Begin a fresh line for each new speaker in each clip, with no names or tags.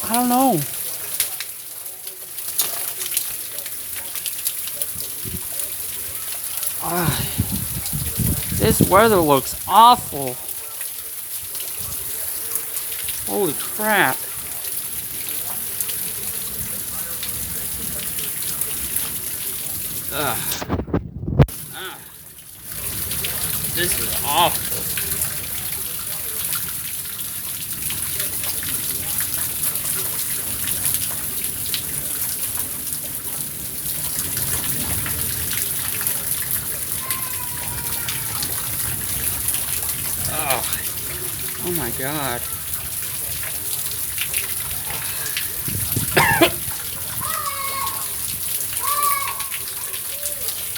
I don't know. Ah, this weather looks awful. Holy crap. Ugh. Ah, this is awful. Oh, oh my god.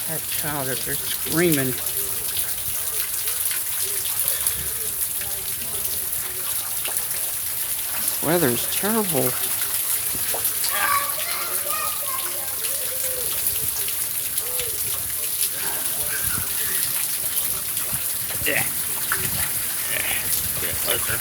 That child up there screaming. This weather's terrible. Yeah. Get closer.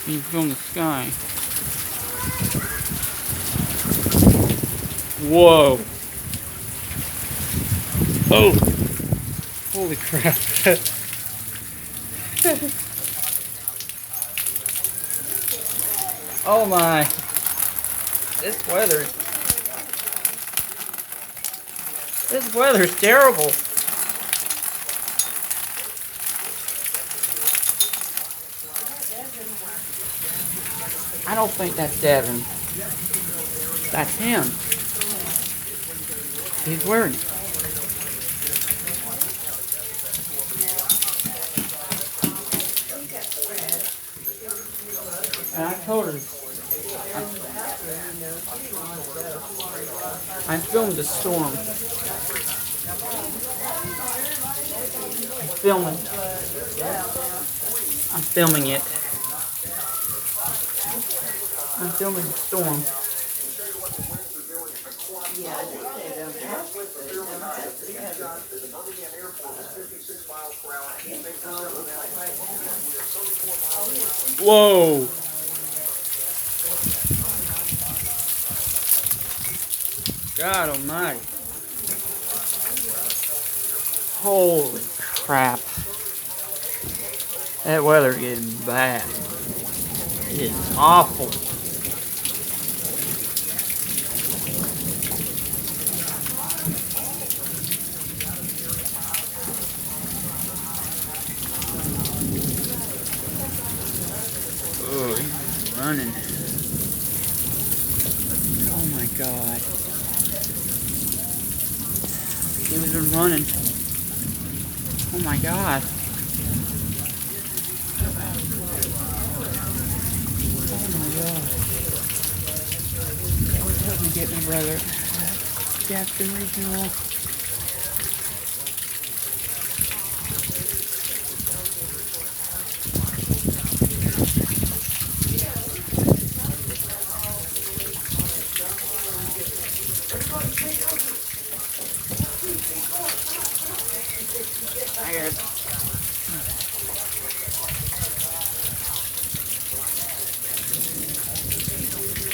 You film the sky. Whoa. Oh. Holy crap. Oh my. This weather's terrible. I don't think that's Devin. That's him. He's wearing it. And I told her, I filmed the storm. I'm filming it. I'm filming the storm. Whoa. God almighty. Holy crap. That weather's getting bad. It's awful. Oh, he's running. Oh my god. He was running. Oh my god. Oh my god. Help me get my brother. Jackson Regional.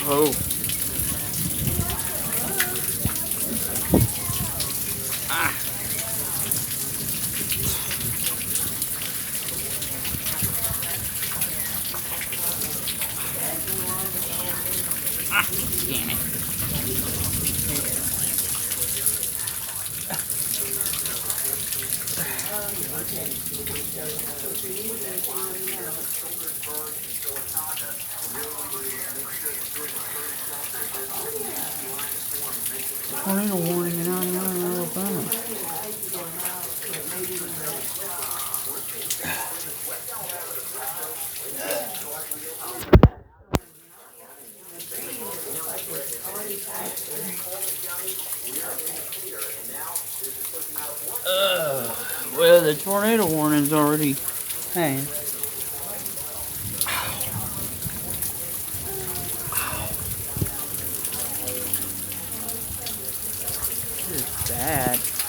Oh. Ah. Ah, damn it. Tornado warning in Alabama. Well, the tornado warning's already. Hey. bad.